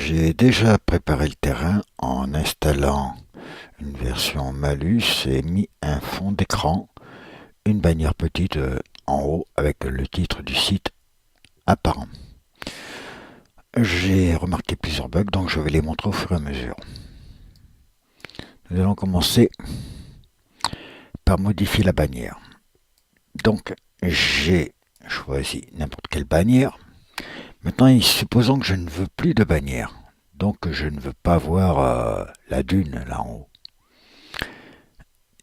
J'ai déjà préparé le terrain en installant une version malus et mis un fond d'écran, une bannière petite en haut avec le titre du site apparent. J'ai remarqué plusieurs bugs, donc je vais les montrer au fur et à mesure. Nous allons commencer par modifier la bannière. Donc j'ai choisi n'importe quelle bannière. Maintenant, supposons que je ne veux plus de bannière. Donc je ne veux pas voir la dune là en haut.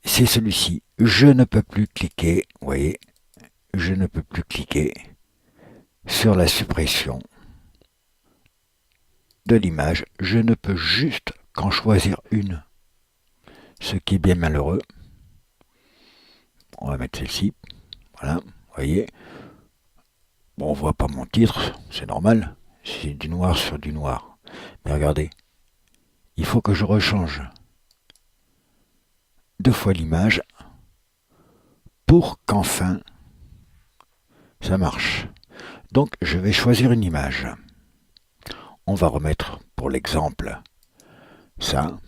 C'est celui-ci. Je ne peux plus cliquer, vous voyez, je ne peux plus cliquer sur la suppression de l'image. Je ne peux juste qu'en choisir une, ce qui est bien malheureux. On va mettre celle-ci. Voilà, vous voyez. Bon, on voit pas mon titre, c'est normal. C'est du noir sur du noir. Mais regardez, il faut que je rechange deux fois l'image pour qu'enfin ça marche. Donc je vais choisir une image. On va remettre pour l'exemple ça.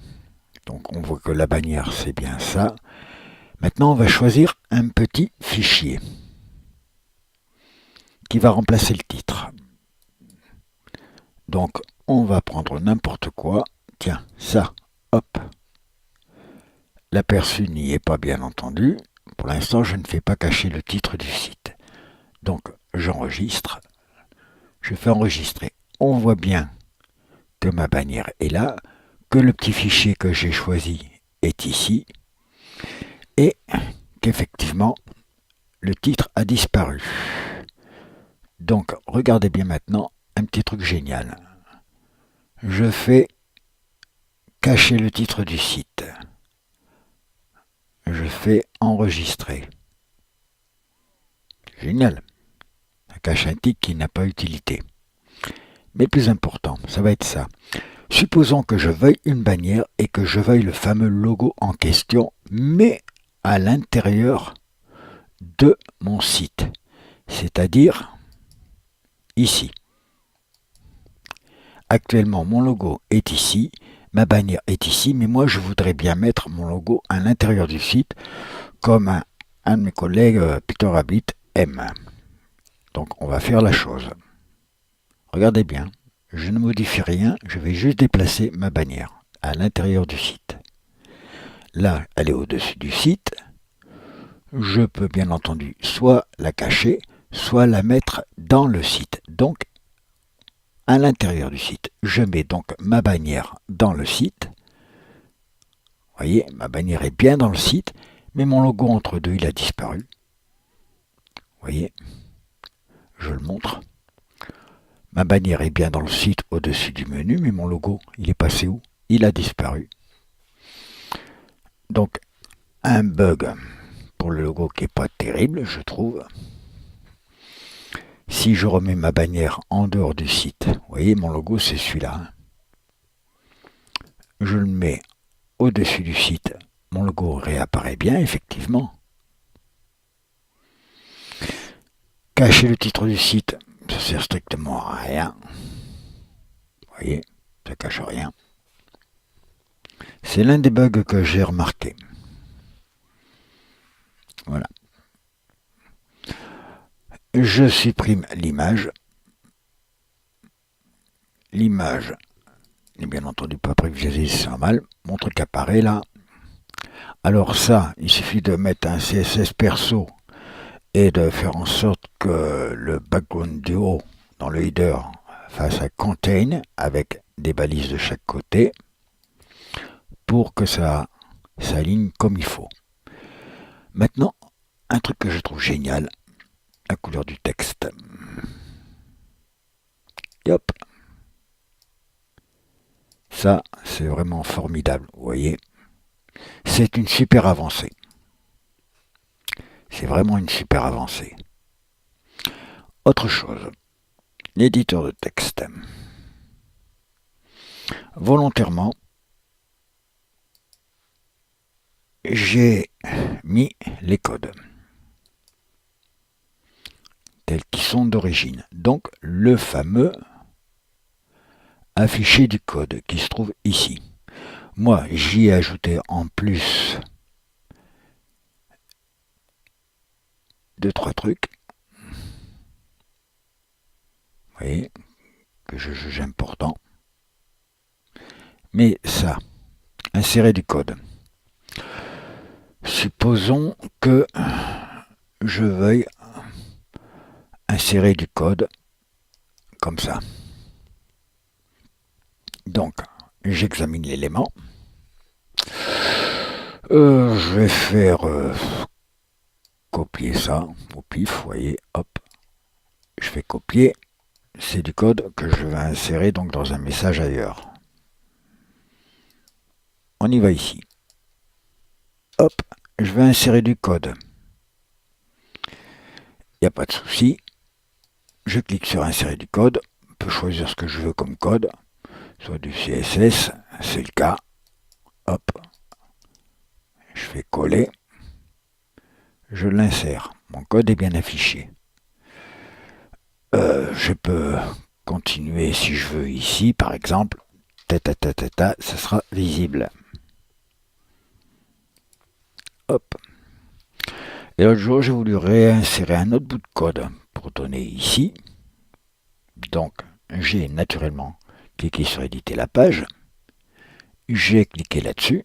Donc on voit que la bannière c'est bien ça. Maintenant on va choisir un petit fichier qui va remplacer le titre. Donc on va prendre n'importe quoi. Tiens, ça, hop. L'aperçu n'y est pas bien entendu. Pour l'instant je ne fais pas cacher le titre du site. Donc j'enregistre. Je fais enregistrer. On voit bien que ma bannière est là, que le petit fichier que j'ai choisi est ici, et qu'effectivement, le titre a disparu. Donc, regardez bien maintenant, un petit truc génial. Je fais cacher le titre du site. Je fais enregistrer. Génial. Ça cache un titre qui n'a pas utilité. Mais le plus important, ça va être ça. Supposons que je veuille une bannière et que je veuille le fameux logo en question, mais à l'intérieur de mon site, c'est-à-dire ici. Actuellement, mon logo est ici, ma bannière est ici, mais moi je voudrais bien mettre mon logo à l'intérieur du site, comme un de mes collègues, Peter Rabbit, aime. Donc on va faire la chose. Regardez bien, je ne modifie rien, je vais juste déplacer ma bannière à l'intérieur du site. Là, elle est au-dessus du site. Je peux bien entendu soit la cacher, soit la mettre dans le site. Donc, à l'intérieur du site, je mets donc ma bannière dans le site. Vous voyez, ma bannière est bien dans le site, mais mon logo entre deux, il a disparu. Vous voyez, je le montre. Ma bannière est bien dans le site au-dessus du menu, mais mon logo, il est passé où? Il a disparu. Donc, un bug pour le logo qui n'est pas terrible, je trouve. Si je remets ma bannière en dehors du site, vous voyez, mon logo, c'est celui-là. Je le mets au-dessus du site. Mon logo réapparaît bien, effectivement. Cacher le titre du site, ça sert strictement à rien. Vous voyez, ça cache rien. C'est l'un des bugs que j'ai remarqué. Voilà. Je supprime l'image. L'image n'est bien entendu pas prévisualisée, c'est normal. Mon truc apparaît là. Alors ça, il suffit de mettre un CSS perso et de faire en sorte que le background du haut dans le header fasse un contain avec des balises de chaque côté pour que ça s'aligne comme il faut. Maintenant, un truc que je trouve génial, la couleur du texte. Et hop. Ça, c'est vraiment formidable, vous voyez. C'est une super avancée. C'est vraiment une super avancée. Autre chose, l'éditeur de texte. Volontairement, j'ai mis les codes tels qu'ils sont d'origine. Donc le fameux afficher du code qui se trouve ici. Moi, j'y ai ajouté en plus 2-3 trucs. Vous voyez, que je juge important. Mais ça, insérer du code. Supposons que je veuille insérer du code comme ça. Donc, j'examine l'élément. Je vais faire copier ça au pif, vous voyez, hop. Je fais copier. C'est du code que je vais insérer donc dans un message ailleurs. On y va ici. Hop, je vais insérer du code. Il n'y a pas de souci. Je clique sur insérer du code. Je peux choisir ce que je veux comme code. Soit du CSS, c'est le cas. Hop. Je fais coller. Je l'insère. Mon code est bien affiché. Je peux continuer si je veux ici, par exemple. Ça sera visible. Hop. Et l'autre jour, j'ai voulu réinsérer un autre bout de code pour donner ici. Donc, j'ai naturellement cliqué sur éditer la page. J'ai cliqué là-dessus,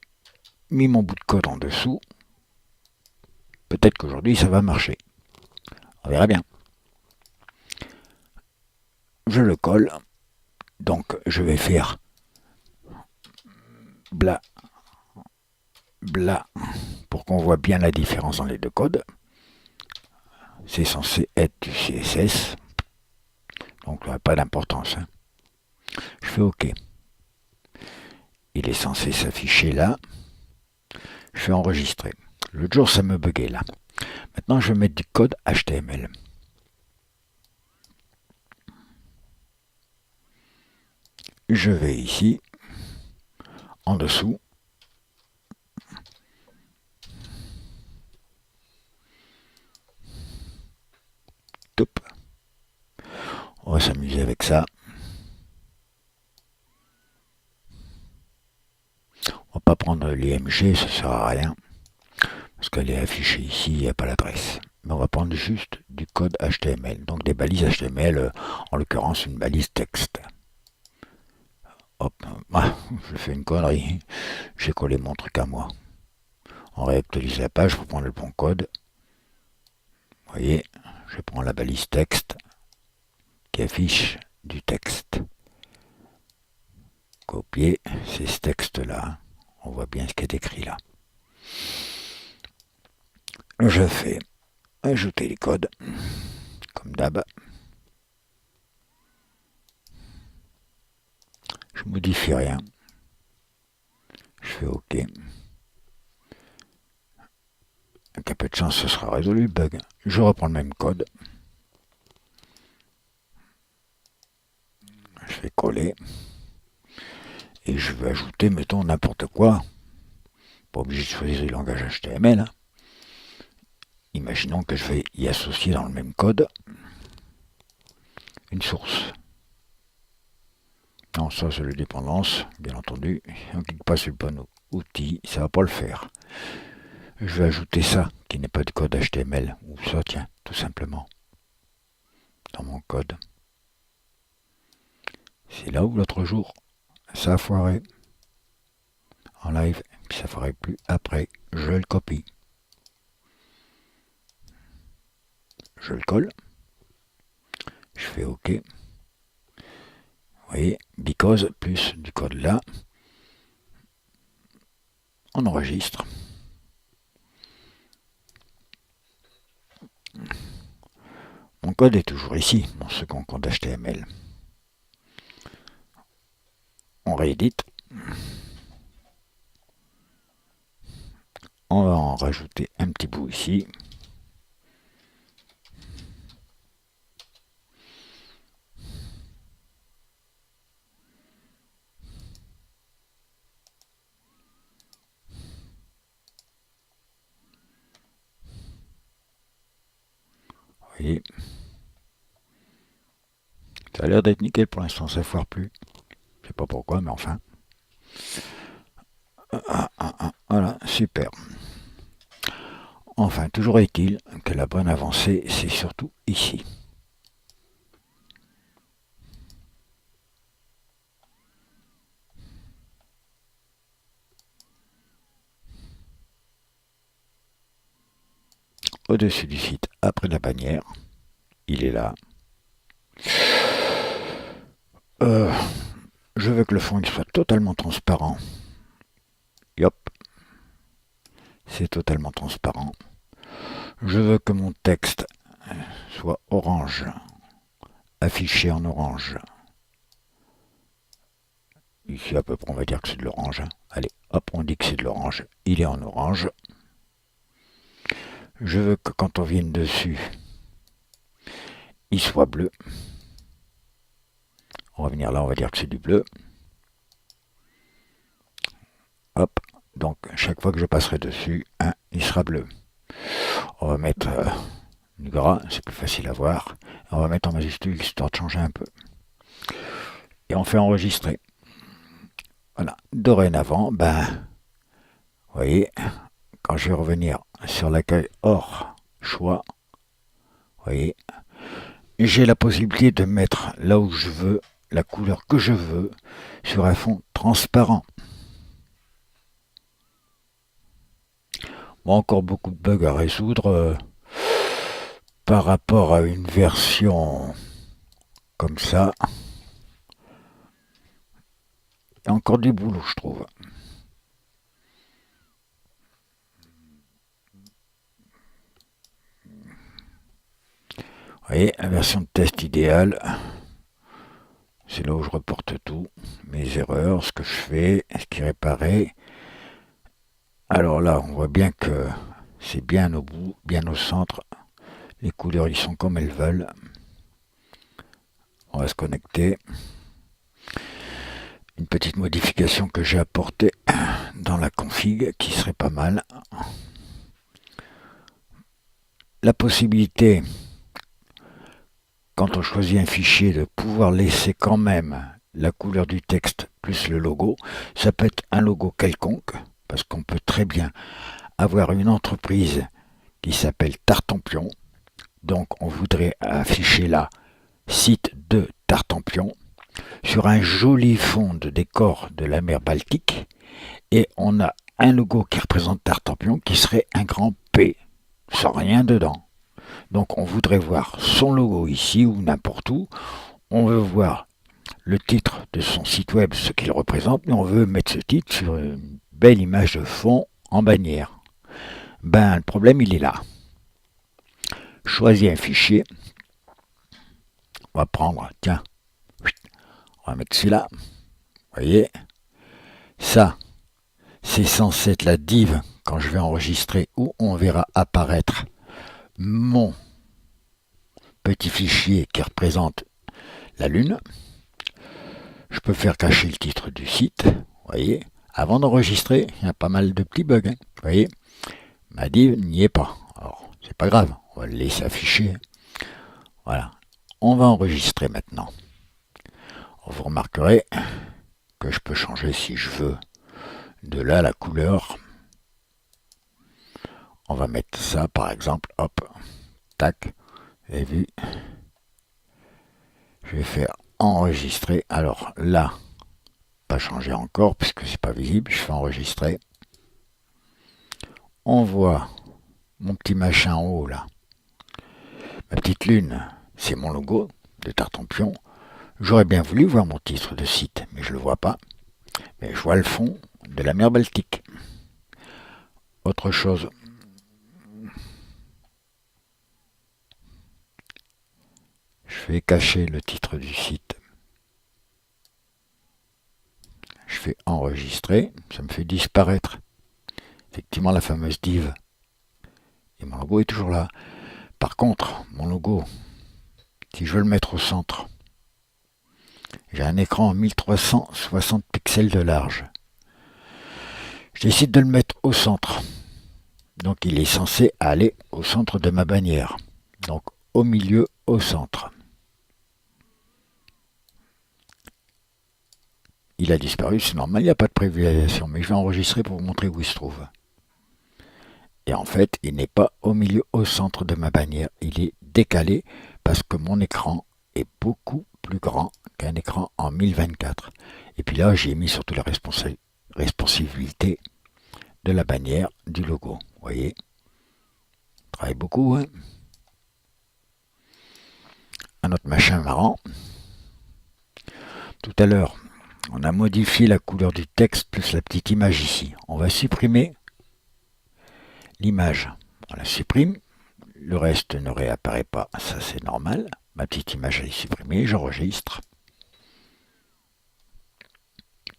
mis mon bout de code en dessous. Peut-être qu'aujourd'hui, ça va marcher. On verra bien. Je le colle. Donc, je vais faire bla, bla, pour qu'on voit bien la différence dans les deux codes. C'est censé être du CSS. Donc, pas d'importance. Hein. Je fais OK. Il est censé s'afficher là. Je fais enregistrer. L'autre jour, ça me buguait là. Maintenant, je vais mettre du code HTML. Je vais ici, en dessous. Top. On va s'amuser avec ça. On va pas prendre l'IMG, ça sert à rien. Parce qu'elle est affichée ici, il n'y a pas l'adresse. Mais on va prendre juste du code HTML. Donc des balises HTML, en l'occurrence une balise texte. Hop, je fais une connerie. J'ai collé mon truc à moi. On réactualise la page pour prendre le bon code. Vous voyez, je prends la balise texte qui affiche du texte. Copier, c'est ce texte-là. On voit bien ce qui est écrit là. Je fais ajouter les codes, comme d'hab. Je modifie rien. Je fais OK. Avec un peu de chance, ce sera résolu le bug. Je reprends le même code. Je fais coller. Et je vais ajouter, mettons, n'importe quoi. Pas obligé de choisir le langage HTML. Hein. Imaginons que je vais y associer dans le même code une source. Non, ça c'est le dépendance, bien entendu. Si on ne clique pas sur le bon outil, ça ne va pas le faire. Je vais ajouter ça, qui n'est pas de code HTML. Ou ça, tiens, tout simplement. Dans mon code. C'est là où l'autre jour, ça a foiré. En live, puis ça ne foirait plus après. Je le copie. Je le colle. Je fais OK. Vous voyez, because plus du code là. On enregistre. Mon code est toujours ici, mon second code HTML. On réédite. On va en rajouter un petit bout ici. Vous voyez. Ça a l'air d'être nickel pour l'instant, ça ne foire plus. Je sais pas pourquoi, mais enfin. Voilà, super. Enfin, toujours est-il que la bonne avancée, c'est surtout ici. Au-dessus du site, après la bannière, il est là. Je veux que le fond il soit totalement transparent. Yop, c'est totalement transparent. Je veux que mon texte soit orange, affiché en orange. Ici à peu près on va dire que c'est de l'orange. Allez, hop, on dit que c'est de l'orange. Il est en orange. Je veux que quand on vienne dessus, il soit bleu. On va venir là, on va dire que c'est du bleu. Hop, donc chaque fois que je passerai dessus, il sera bleu. On va mettre du gras, c'est plus facile à voir. On va mettre en majuscule histoire de changer un peu. Et on fait enregistrer. Voilà, dorénavant, vous voyez, quand je vais revenir sur l'accueil hors choix, vous voyez, j'ai la possibilité de mettre là où je veux, la couleur que je veux, sur un fond transparent. Bon, encore beaucoup de bugs à résoudre par rapport à une version comme ça. Il y a encore du boulot, je trouve. Vous voyez, la version de test idéale, c'est là où je reporte tout, mes erreurs, ce que je fais, ce qui est réparé. Alors là, on voit bien que c'est bien au bout, bien au centre. Les couleurs, ils sont comme elles veulent. On va se connecter. Une petite modification que j'ai apportée dans la config qui serait pas mal. La possibilité, quand on choisit un fichier, de pouvoir laisser quand même la couleur du texte plus le logo. Ça peut être un logo quelconque, parce qu'on peut très bien avoir une entreprise qui s'appelle Tartampion. Donc on voudrait afficher là site de Tartampion sur un joli fond de décor de la mer Baltique. Et on a un logo qui représente Tartampion qui serait un grand P, sans rien dedans. Donc on voudrait voir son logo ici ou n'importe où. On veut voir le titre de son site web, ce qu'il représente, mais on veut mettre ce titre sur une belle image de fond en bannière. Le problème il est là. Choisis un fichier. On va prendre, tiens, on va mettre celui-là. Vous voyez, ça, c'est censé être la div quand je vais enregistrer où on verra apparaître mon petit fichier qui représente la Lune. Je peux faire cacher le titre du site. Vous voyez, avant d'enregistrer, il y a pas mal de petits bugs. Vous voyez, ma div n'y est pas. Alors, c'est pas grave, on va le laisser afficher. Voilà, on va enregistrer maintenant. Vous remarquerez que je peux changer si je veux de là la couleur. On va mettre ça par exemple, hop, tac, vous avez vu. Je vais faire enregistrer. Alors là, pas changer encore puisque c'est pas visible. Je fais enregistrer. On voit mon petit machin en haut là. Ma petite lune, c'est mon logo de Tartampion. J'aurais bien voulu voir mon titre de site, mais je le vois pas. Mais je vois le fond de la mer Baltique. Autre chose. Je vais cacher le titre du site. Je fais enregistrer. Ça me fait disparaître effectivement la fameuse div. Et mon logo est toujours là. Par contre, mon logo, si je veux le mettre au centre, j'ai un écran en 1360 pixels de large. Je décide de le mettre au centre. Donc il est censé aller au centre de ma bannière. Donc au milieu, au centre. il a disparu, c'est normal, il n'y a pas de prévisualisation, mais je vais enregistrer pour vous montrer où il se trouve. Et en fait, il n'est pas au milieu, au centre de ma bannière, il est décalé parce que mon écran est beaucoup plus grand qu'un écran en 1024. Et puis là, j'ai mis surtout la responsabilité de la bannière, du logo. Vous voyez, on travaille beaucoup, hein. Un autre machin marrant. Tout à l'heure, on a modifié la couleur du texte plus la petite image ici. On va supprimer l'image. On la supprime. Le reste ne réapparaît pas. Ça, c'est normal. Ma petite image, elle est supprimée. J'enregistre.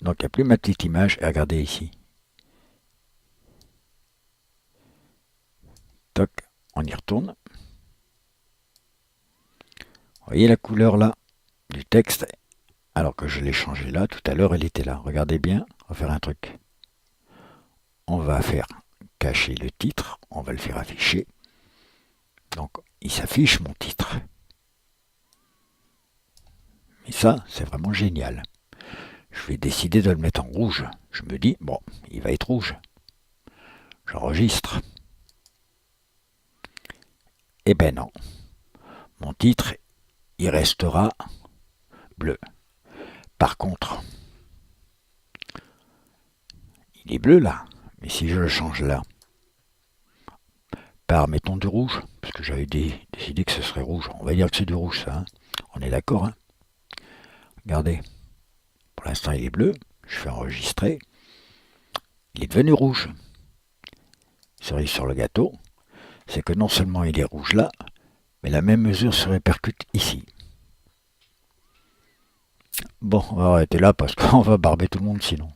Donc, il n'y a plus ma petite image. Et regardez ici. Toc, on y retourne. Vous voyez la couleur là du texte, alors que je l'ai changé là. Tout à l'heure, elle était là. Regardez bien. On va faire un truc. On va faire cacher le titre. On va le faire afficher. Donc, il s'affiche mon titre. Et ça, c'est vraiment génial. Je vais décider de le mettre en rouge. Je me dis, bon, il va être rouge. J'enregistre. Eh ben non. Mon titre, il restera bleu. Par contre, il est bleu là. Mais si je le change là, par, mettons, du rouge, parce que j'avais décidé que ce serait rouge. On va dire que c'est du rouge, ça. Hein. On est d'accord, hein. Regardez. Pour l'instant, il est bleu. Je fais enregistrer. Il est devenu rouge. Cerise sur le gâteau, c'est que non seulement il est rouge là, mais la même mesure se répercute ici. Bon, on va arrêter là parce qu'on va barber tout le monde sinon.